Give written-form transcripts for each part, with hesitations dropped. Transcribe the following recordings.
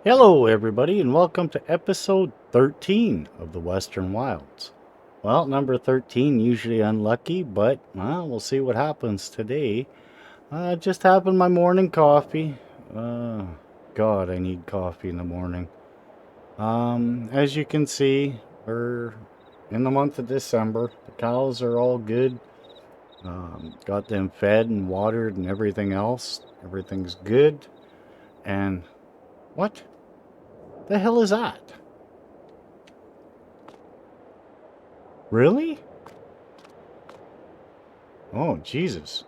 Hello, everybody, and welcome to episode 13 of the Western Wilds. Well, number 13, usually unlucky, but we'll see what happens today. Just having my morning coffee. Uh, God, I need coffee in the morning. As you can see, we're in the month of December. The cows are all good. Got them fed and watered and everything else. Everything's good. And what the hell is that? Really? Oh, Jesus.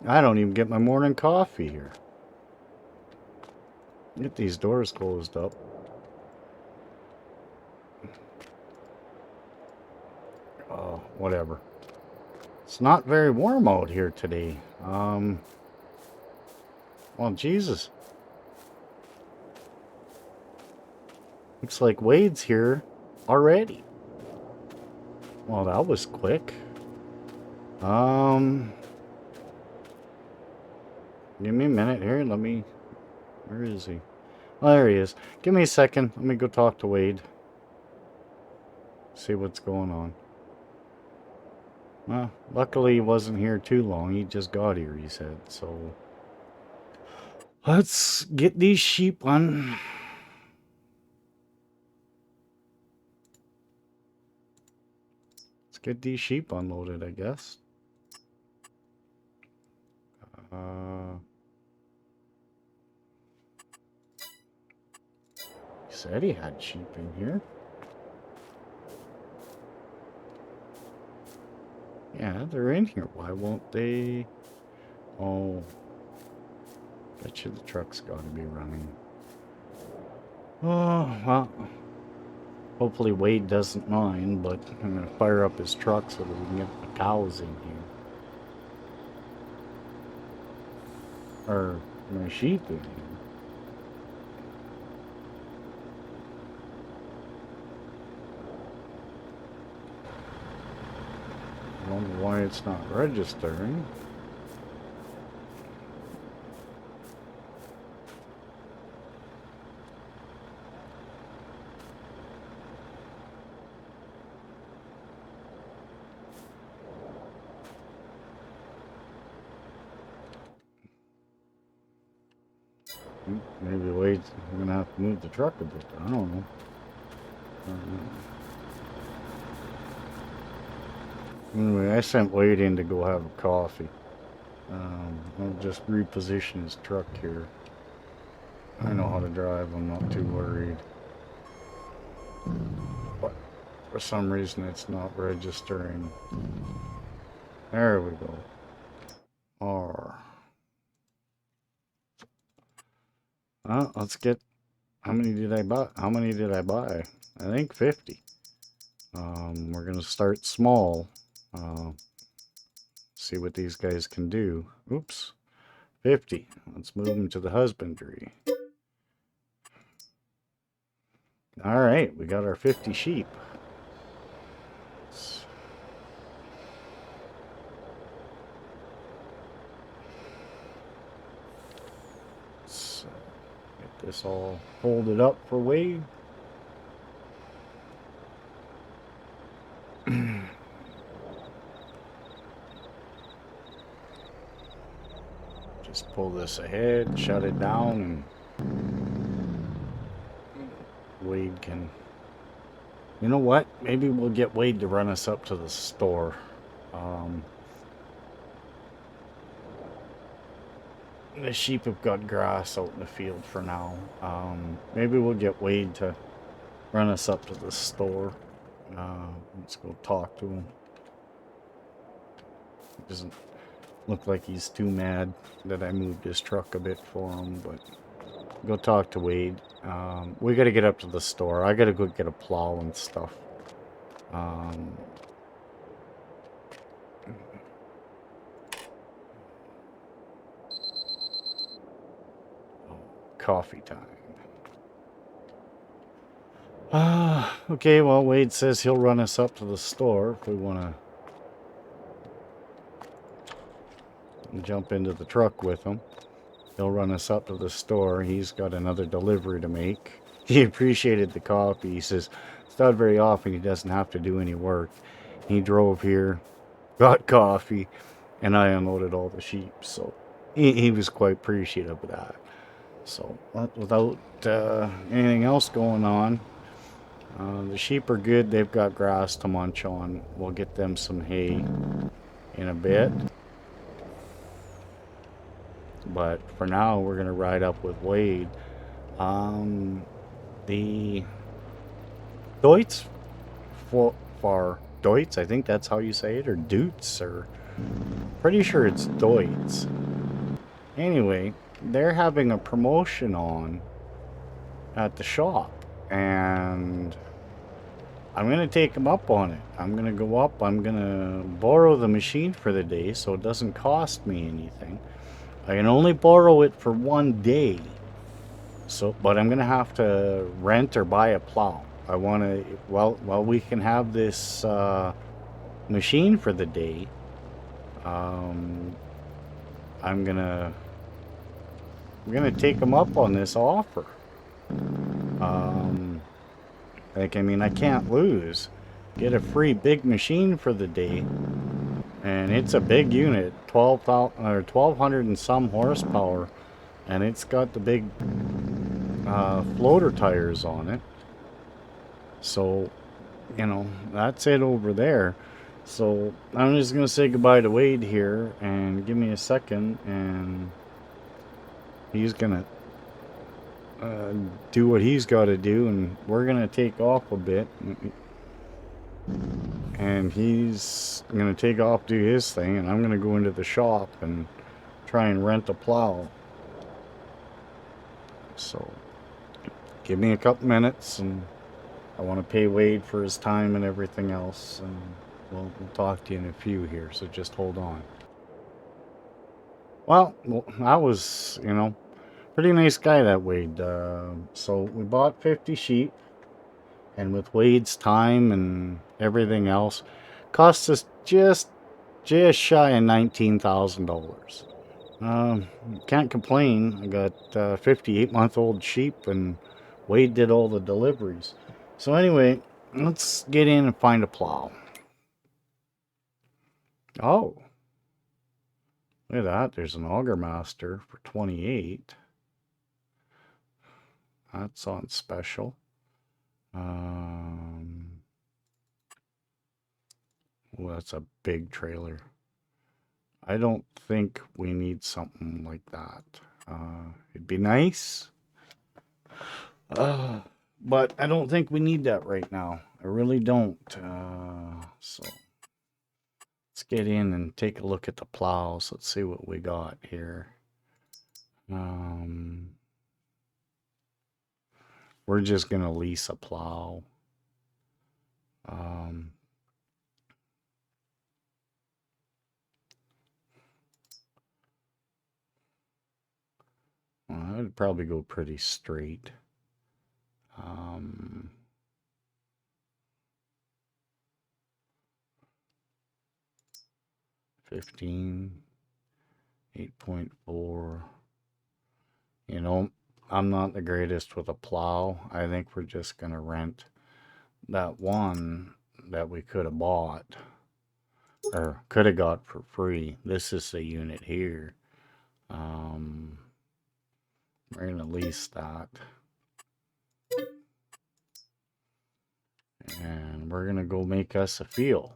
I don't even get my morning coffee here. Get these doors closed up. Oh, whatever. It's not very warm out here today. Well, Jesus. Looks like Wade's here already. Well, that was quick. Give me a minute here. Where is he? Oh, there he is. Give me a second. Let me go talk to Wade. See what's going on. Well, luckily he wasn't here too long. He just got here, he said. So, let's get these sheep on. Let's get these sheep unloaded, I guess. He said he had sheep in here. Yeah, they're in here. Why won't they? Oh, bet you the truck's got to be running. Oh, well, hopefully Wade doesn't mind, but I'm going to fire up his truck so that we can get the cows in here. Or my sheep in here. I don't know why it's not registering. Maybe Wade's gonna have to move the truck a bit. I don't know. Anyway, I sent Wade in to go have a coffee. I'll just reposition his truck here. I know how to drive. I'm not too worried. But for some reason, it's not registering. There we go. R. Let's get. How many did I buy? How many did I buy? I think 50. We're gonna start small. See what these guys can do. Oops. 50. Let's move them to the husbandry. All right, we got our 50 sheep. Let's get this all folded up for Wade. Just pull this ahead, shut it down, and Wade can... You know what? Maybe we'll get Wade to run us up to the store. The sheep have got grass out in the field for now. Maybe we'll get Wade to run us up to the store. Let's go talk to him. It doesn't look like he's too mad that I moved his truck a bit for him, but go talk to Wade. We gotta get up to the store. I gotta go get a plow and stuff. Coffee time. Okay, well, Wade says he'll run us up to the store if we want to jump into the truck with him. He'll run us up to the store. He's got another delivery to make. He appreciated the coffee. He says it's not very often he doesn't have to do any work. He drove here, got coffee, and I unloaded all the sheep. So he was quite appreciative of that. So without anything else going on, the sheep are good. They've got grass to munch on. We'll get them some hay in a bit. But for now, we're going to ride up with Wade. The Deutz for Deutz, I think that's how you say it, or Deutz, or pretty sure it's Deutz. Anyway, they're having a promotion on at the shop, and I'm going to take them up on it. I'm going to go up, I'm going to borrow the machine for the day so it doesn't cost me anything. I can only borrow it for 1 day. So, but I'm going to have to rent or buy a plow. I want to, well, we can have this machine for the day. I'm gonna take them up on this offer. Like, I mean, I can't lose. Get a free big machine for the day, and it's a big unit, 1200 and some horsepower, and it's got the big floater tires on it. So, you know, that's it over there. So I'm just gonna say goodbye to Wade here, and give me a second, and he's gonna do what he's got to do, and we're gonna take off a bit, and he's gonna take off, do his thing, and I'm gonna go into the shop and try and rent a plow. So give me a couple minutes, and I want to pay Wade for his time and everything else, and we'll talk to you in a few here, so just hold on. Well, that was, you know, pretty nice guy, that Wade. So we bought 50 sheep, and with Wade's time and everything else, cost us just shy of $19,000. Can't complain. I got 58-month-old sheep, and Wade did all the deliveries. So anyway, let's get in and find a plow. Oh, look at that. There's an Auger Master for 28. That's on special. Oh, that's a big trailer. I don't think we need something like that. It'd be nice. But I don't think we need that right now. I really don't. So let's get in and take a look at the plows. Let's see what we got here. We're just gonna lease a plow. Well, I'd probably go pretty straight. 15, 8.4. You know, I'm not the greatest with a plow. I think we're just gonna rent that one that we could have bought, or could have got for free. This is the unit here. We're gonna lease that, and we're gonna go make us a field.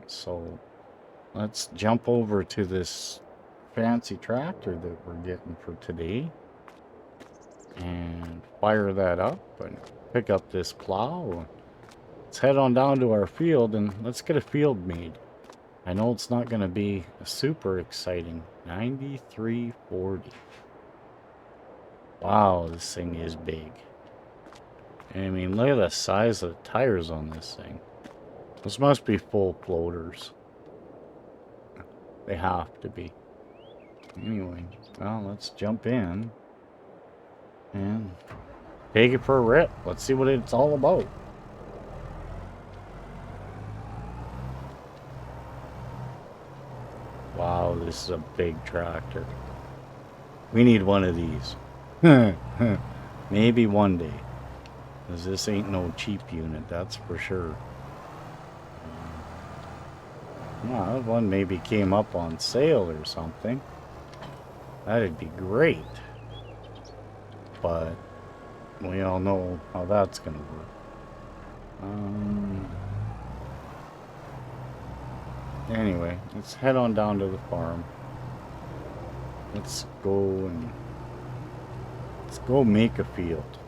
So let's jump over to this fancy tractor that we're getting for today and fire that up and pick up this plow. Let's head on down to our field and let's get a field made. I know it's not going to be super exciting. 9340. Wow, this thing is big. I mean, look at the size of the tires on this thing. This must be full floaters. They have to be. Anyway, well, let's jump in and take it for a rip. Let's see what it's all about. Wow, this is a big tractor. We need one of these. Maybe one day. Because this ain't no cheap unit, that's for sure. Well, that one maybe came up on sale or something. That'd be great. But we all know how that's gonna work. Anyway, let's head on down to the farm. Let's go make a field.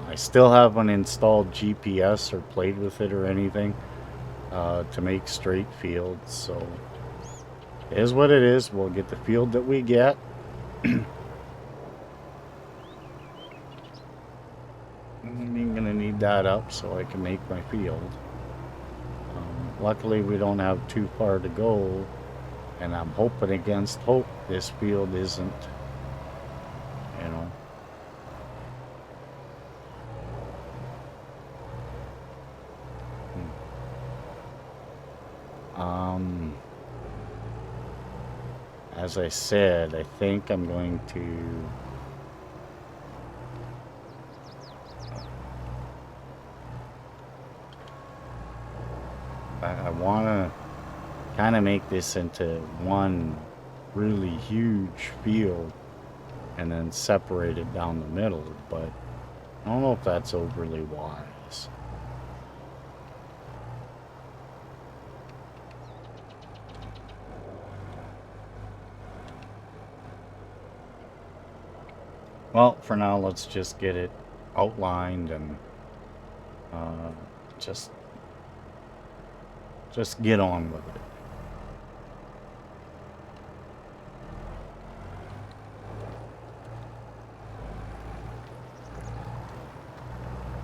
I still haven't installed GPS or played with it or anything to make straight fields, so it is what it is. We'll get the field that we get. I'm gonna need that up so I can make my field. Luckily we don't have too far to go, and I'm hoping against hope this field isn't, you know, as I said, I think I'm going to I want to kind of make this into one really huge field and then separate it down the middle, but I don't know if that's overly wise. Well, for now, let's just get it outlined and just get on with it.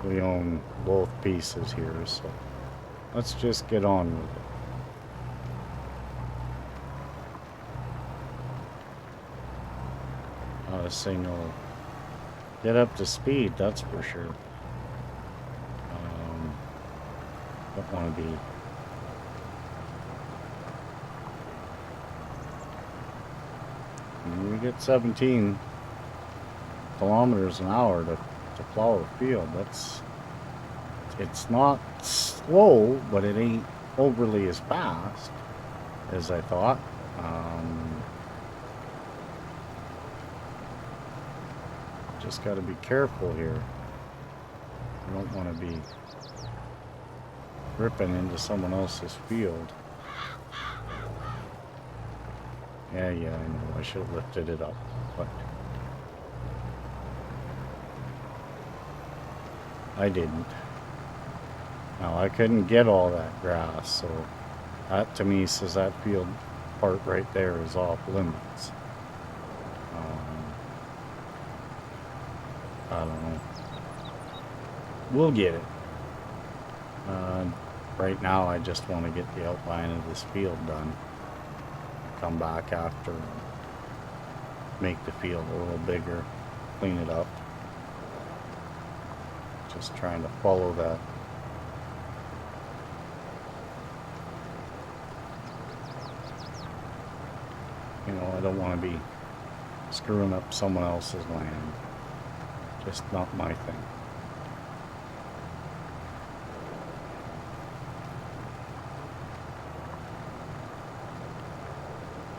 We own both pieces here, so let's just get on with it. This thing will get up to speed, that's for sure. Don't want to be we get 17 kilometers an hour to plow a field. It's not slow, but it ain't overly as fast as I thought. Just got to be careful here. I don't want to be ripping into someone else's field. Yeah, I know. I should have lifted it up, but I didn't. Now, I couldn't get all that grass, so that to me says that field part right there is off limits. I don't know. We'll get it. Right now, I just want to get the outline of this field done. Come back after and make the field a little bigger, clean it up. Just trying to follow that. You know, I don't want to be screwing up someone else's land. Just not my thing.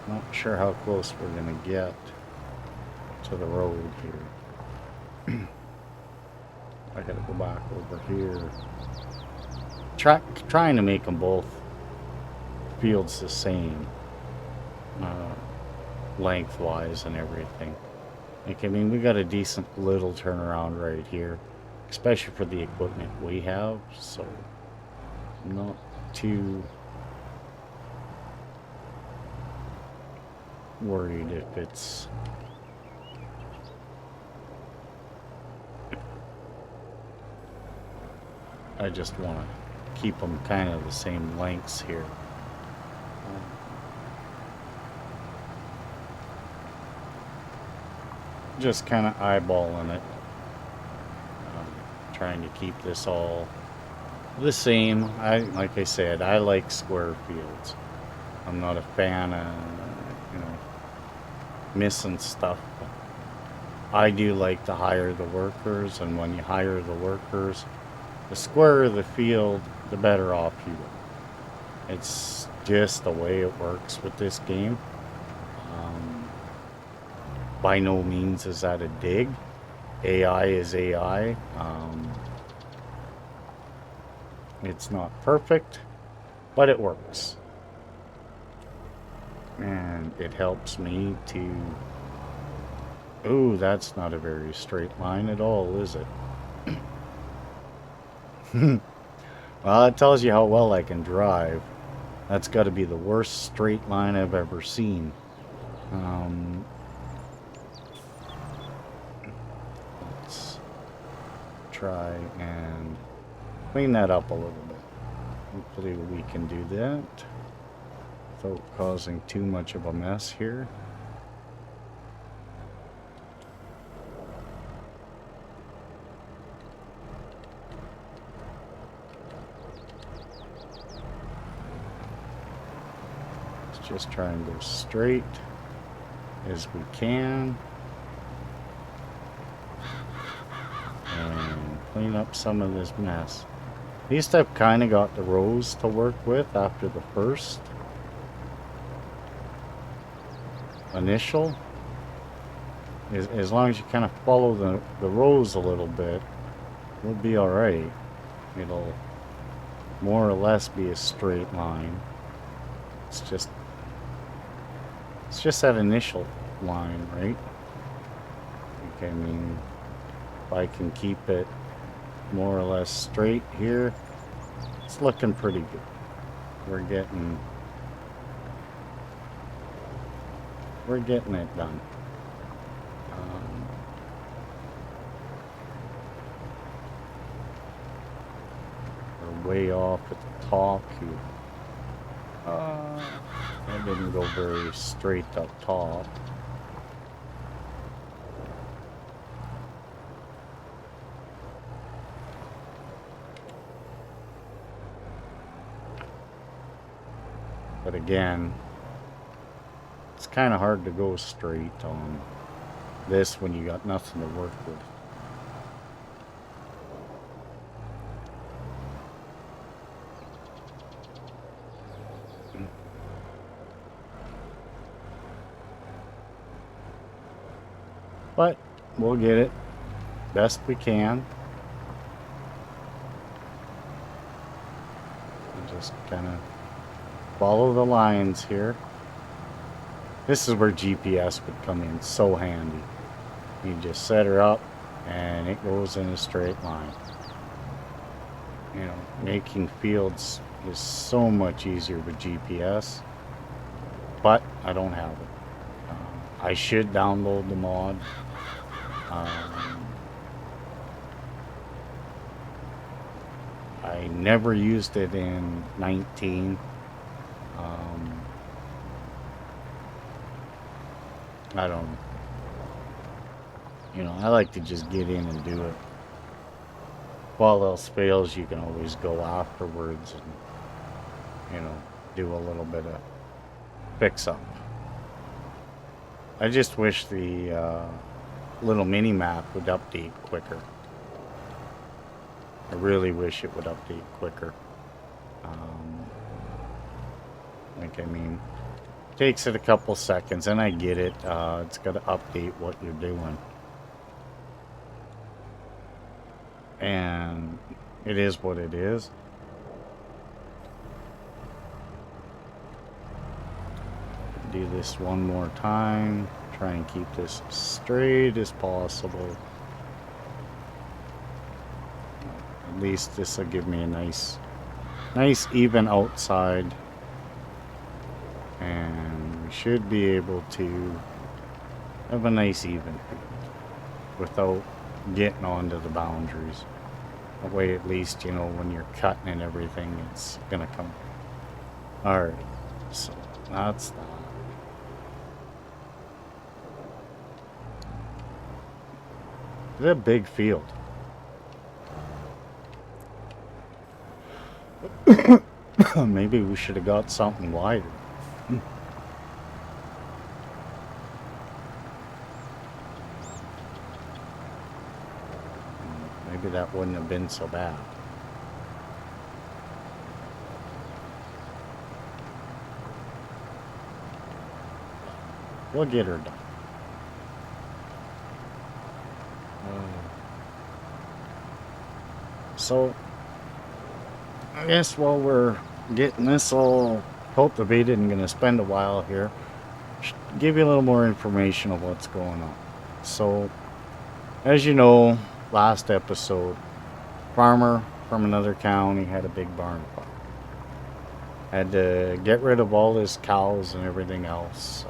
Not sure how close we're going to get to the road here. I got to go back over here. Trying to make them both fields the same, lengthwise and everything. Like, I mean, we got a decent little turnaround right here, especially for the equipment we have, so I'm not too worried if it's I just want to keep them kind of the same lengths here. Just kind of eyeballing it, trying to keep this all the same. Like I said, I like square fields. I'm not a fan of, you know, missing stuff. I do like to hire the workers, and when you hire the workers, the squarer the field, the better off you are. It's just the way it works with this game. By no means is that a dig. AI is AI. It's not perfect, but it works. And it helps me to... Ooh, that's not a very straight line at all, is it? Well, it tells you how well I can drive. That's got to be the worst straight line I've ever seen. Let's try and clean that up a little bit. Hopefully we can do that without causing too much of a mess here. Let's just try and go straight as we can. And clean up some of this mess. At least I've kind of got the rows to work with after the first initial. As long as you kind of follow the rows a little bit, we'll be alright. It'll more or less be a straight line. It's just that initial line, right? Okay, I mean, if I can keep it more or less straight here, it's looking pretty good. We're getting it done. We're way off at the top here. That didn't go very straight up top. But again, it's kind of hard to go straight on this when you got nothing to work with. But we'll get it best we can. And just kind of follow the lines here. This is where GPS would come in so handy. You just set her up and it goes in a straight line. You know, making fields is so much easier with GPS, but I don't have it. I should download the mod. I never used it in 19. I don't know. You know, I like to just get in and do it. If all else fails, you can always go afterwards and, you know, do a little bit of fix-up. I just wish the little mini-map would update quicker. I really wish it would update quicker. Like, I mean, it takes it a couple seconds, and I get it. It's got to update what you're doing. And it is what it is. Do this one more time. Try and keep this straight as possible. At least this will give me a nice even outside. And we should be able to have a nice even field without getting onto the boundaries. That way, at least, you know, when you're cutting and everything, it's gonna come. Alright, so that's that. It's a big field. Maybe we should have got something wider. maybe that wouldn't have been so bad. We'll get her done. So, I guess while we're getting this all cultivated and going to spend a while here, give you a little more information of what's going on. So, as you know, last episode, farmer from another county had a big barn fire. Had to get rid of all his cows and everything else.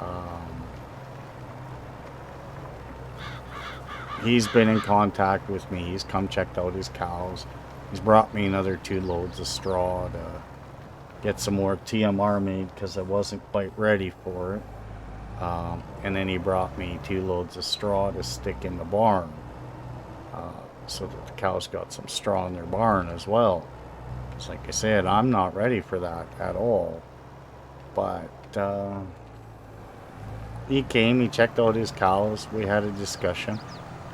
He's been in contact with me. He's come checked out his cows. He's brought me another 2 loads of straw to get some more TMR made because I wasn't quite ready for it. And then he brought me 2 loads of straw to stick in the barn, so that the cows got some straw in their barn as well. Because like I said, I'm not ready for that at all. But he came, he checked out his cows, we had a discussion.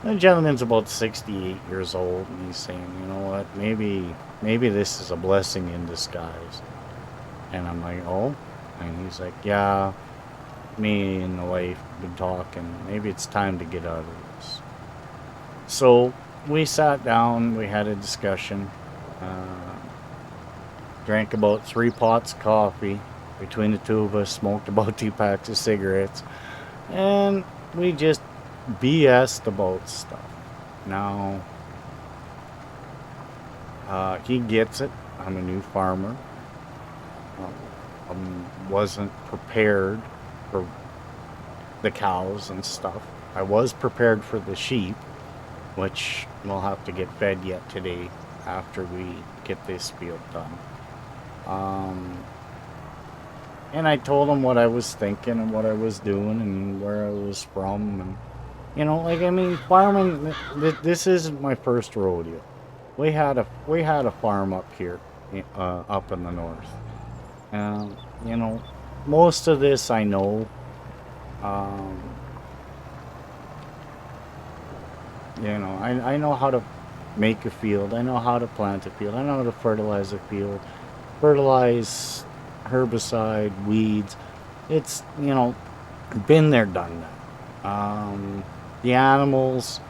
The gentleman's about 68 years old, and he's saying, you know what, maybe this is a blessing in disguise. And I'm like, oh? And he's like, yeah, me and the wife have been talking. Maybe it's time to get out of this. So we sat down, we had a discussion, drank about 3 pots of coffee between the 2 of us, smoked about 2 packs of cigarettes, and we just BS'd about stuff. Now, he gets it. I'm a new farmer. I wasn't prepared for the cows and stuff. I was prepared for the sheep, which we'll have to get fed yet today after we get this field done. And I told him what I was thinking and what I was doing and where I was from, and you know, like, I mean, farming, this isn't my first rodeo. We had a farm up here, up in the north. You know, most of this I know. You know, I know how to make a field. I know how to plant a field. I know how to fertilize a field. Fertilize, herbicide, weeds. It's, you know, been there, done that. The animals,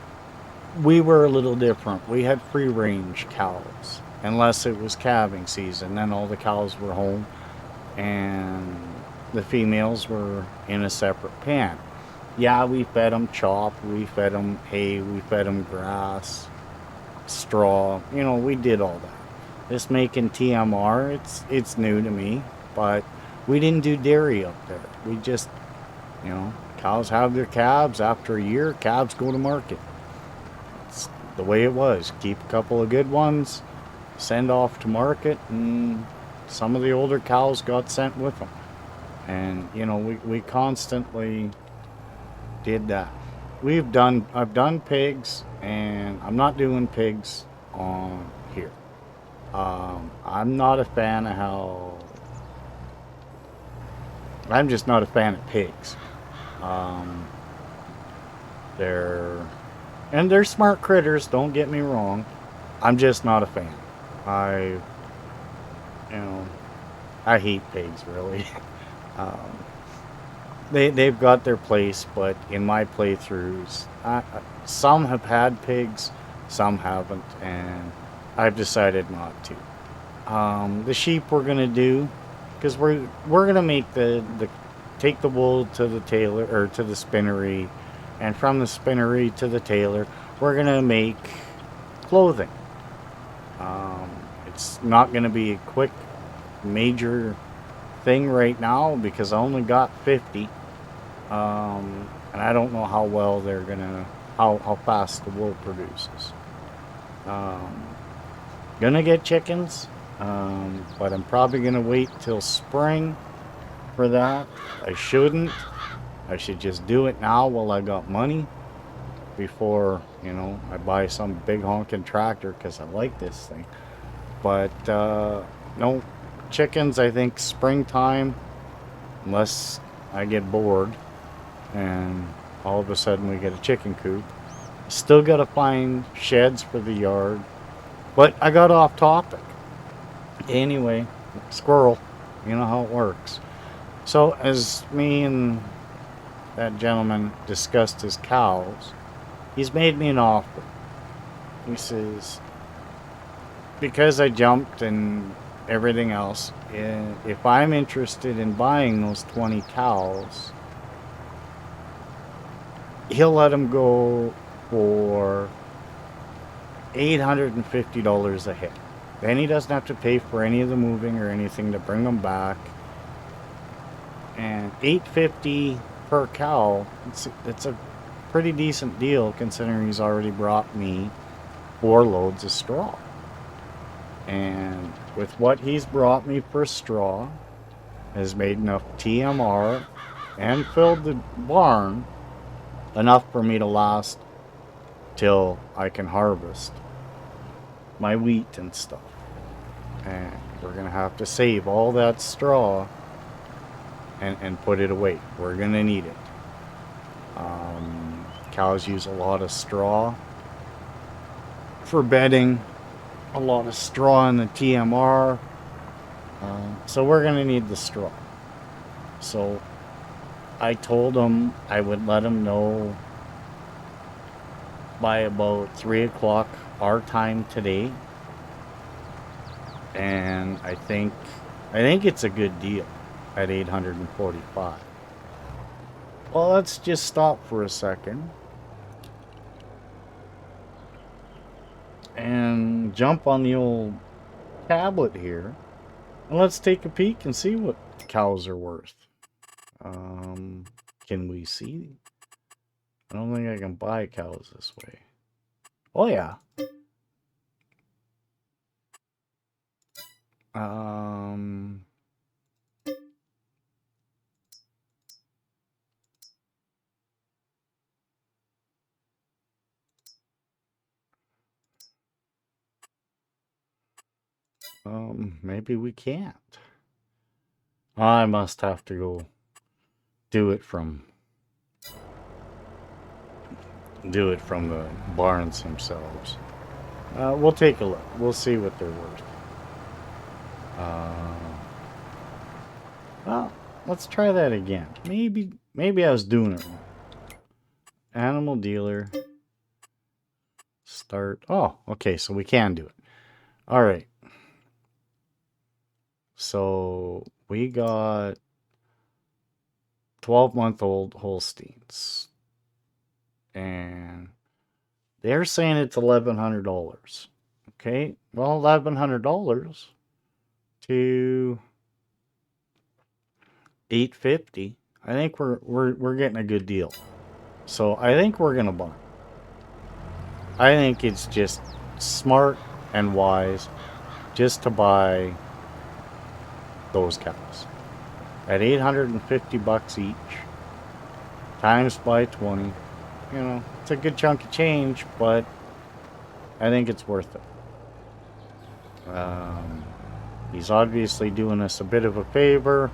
we were a little different. We had free range cows, unless it was calving season. Then all the cows were home, and the females were in a separate pen. Yeah, we fed them chop, we fed them hay, we fed them grass, straw. You know, we did all that. This making TMR, it's new to me, but we didn't do dairy up there. We just, you know, cows have their calves. After a year, calves go to market. It's the way it was. Keep a couple of good ones, send off to market, and some of the older cows got sent with them. And, you know, we constantly did that. I've done pigs, and I'm not doing pigs on here. I'm not a fan of I'm just not a fan of pigs. They're smart critters, don't get me wrong. I'm just not a fan. I hate pigs, really. They've got their place, but in my playthroughs, some have had pigs, some haven't, and I've decided not to. The sheep we're gonna do, because we're gonna make take the wool to the tailor, or to the spinnery, and from the spinnery to the tailor, we're gonna make clothing. It's not gonna be a quick major thing right now because I only got 50, and I don't know how well they're gonna how fast the wool produces. Gonna get chickens, but I'm probably gonna wait till spring for that. I shouldn't. I should just do it now while I got money, before, you know, I buy some big honking tractor, because I like this thing. But no, chickens, I think springtime, unless I get bored and all of a sudden we get a chicken coop. Still got to find sheds for the yard. But I got off topic. Anyway, squirrel, you know how it works. So, as me and that gentleman discussed his cows, he's made me an offer. He says, because I jumped and everything else, if I'm interested in buying those 20 cows, he'll let them go for $850 a head. Then he doesn't have to pay for any of the moving or anything to bring them back. And $850 per cow, it's a pretty decent deal considering he's already brought me 4 loads of straw. And with what he's brought me for straw, has made enough TMR and filled the barn enough for me to last till I can harvest my wheat and stuff. And we're gonna have to save all that straw and put it away. We're gonna need it. Cows use a lot of straw for bedding, a lot of straw in the TMR, so we're gonna need the straw. So I told him I would let him know by about 3 o'clock our time today, and I think it's a good deal at 845. Well, let's just stop for a second and jump on the old tablet here, and let's take a peek and see what cows are worth. Can we see? I don't think I can buy cows this way. Oh yeah. Maybe we can't. I must have to go do it from the barns themselves. We'll take a look. We'll see what they're worth. Well, let's try that again. Maybe I was doing it wrong. Animal dealer. Start. Oh, okay, so we can do it. All right. So we got 12-month-old Holsteins. And they're saying it's $1,100. Okay, well, $1,100 to $850. I think we're getting a good deal. So I think we're gonna buy. I think it's just smart and wise just to buy those cows at $850 each, times by 20. You know, it's a good chunk of change, but I think it's worth it. He's obviously doing us a bit of a favor.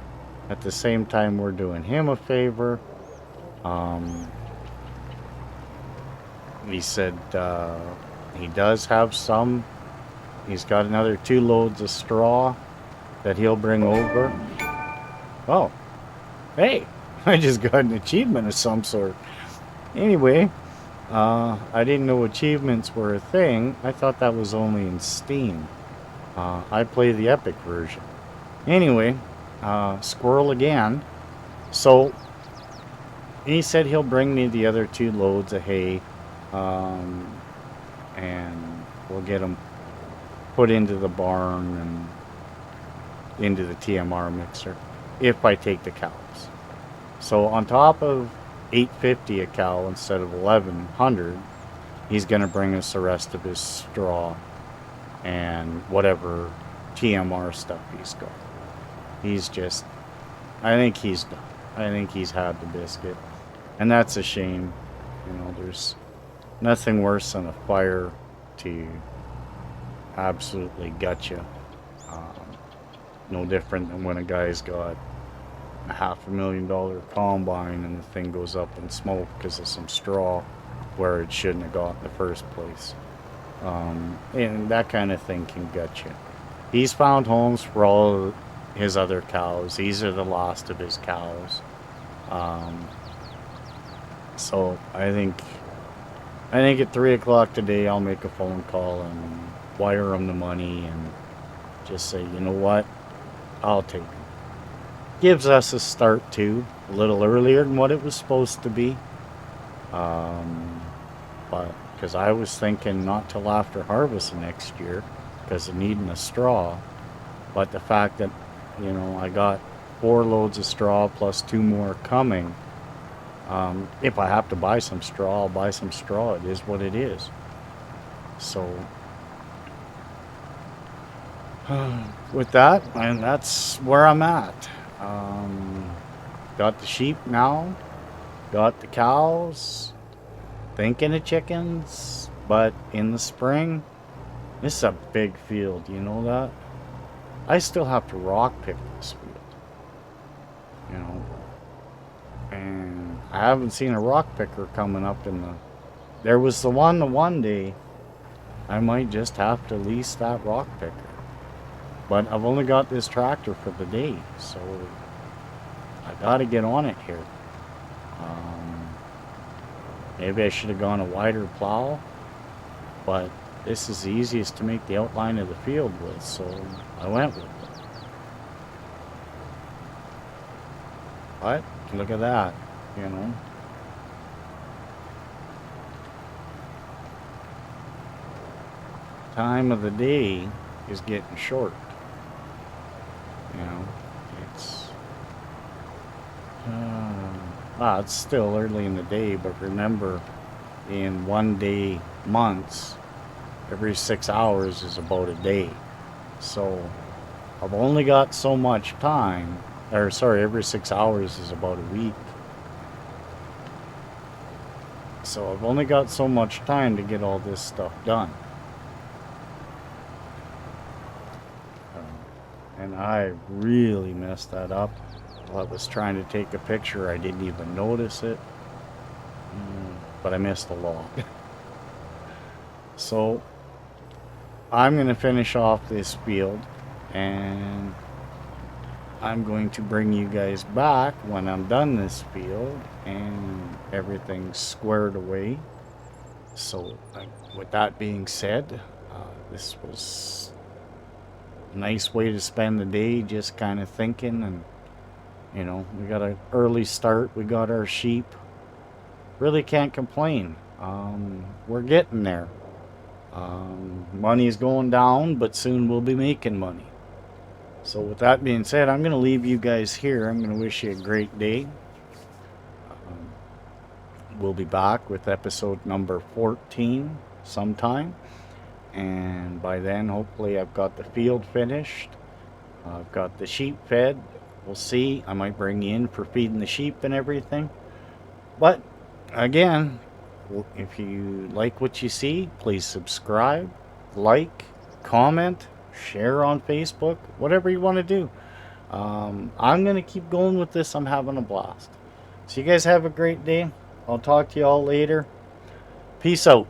At the same time, we're doing him a favor. He said he does have some. He's got another 2 loads of straw that he'll bring over. Oh, hey, I just got an achievement of some sort. Anyway, I didn't know achievements were a thing. I thought that was only in Steam. I play the Epic version. Anyway, squirrel again. So, he said he'll bring me the other 2 loads of hay, and we'll get them put into the barn and into the TMR mixer if I take the cows. So on top of $850 a cow instead of $1,100, he's gonna bring us the rest of his straw and whatever TMR stuff he's got. He's just, I think he's done. I think he's had the biscuit, and that's a shame. You know, there's nothing worse than a fire to absolutely gut you. No different than when a guy's got a $500,000 combine and the thing goes up in smoke because of some straw. where it shouldn't have got in the first place. And that kind of thing can get you. He's found homes for all his other cows. These are the last of his cows. Um, so I think at 3 o'clock today I'll make a phone call and wire him the money and just say, you know what, I'll take it. Gives us a start too, a little earlier than what it was supposed to be. Um, but because I was thinking not till after harvest next year because of needing a straw. But the fact that, I got 4 loads of straw plus 2 more coming. If I have to buy some straw, I'll buy some straw. It is what it is. So, with that, and that's where I'm at. Got the sheep now, got the cows, thinking of chickens, but in the spring, this is a big field, you know that? I still have to rock pick this field, you know, and I haven't seen a rock picker coming up there was the one day. I might just have to lease that rock picker. But I've only got this tractor for the day, so I gotta get on it here. Maybe I should have gone a wider plow, but this is the easiest to make the outline of the field with, so I went with it. But look at that, you know. Time of the day is getting short. You know, it's still early in the day, but remember, in 1 day months, every 6 hours is about a day. So I've only got so much time, or sorry, every 6 hours is about a week. So I've only got so much time to get all this stuff done. And I really messed that up. While I was trying to take a picture, I didn't even notice it. But I missed a lot. So I'm going to finish off this field, and I'm going to bring you guys back when I'm done this field and everything's squared away. So with that being said, this was a nice way to spend the day, just kind of thinking. And we got an early start, we got our sheep, really can't complain. We're getting there. Money's going down, but soon we'll be making money. So with that being said, I'm going to leave you guys here. I'm going to wish you a great day. We'll be back with episode number 14 sometime. And by then, hopefully, I've got the field finished. I've got the sheep fed. We'll see. I might bring you in for feeding the sheep and everything. But again, if you like what you see, please subscribe, like, comment, share on Facebook, whatever you want to do. I'm going to keep going with this. I'm having a blast. So you guys have a great day. I'll talk to you all later. Peace out.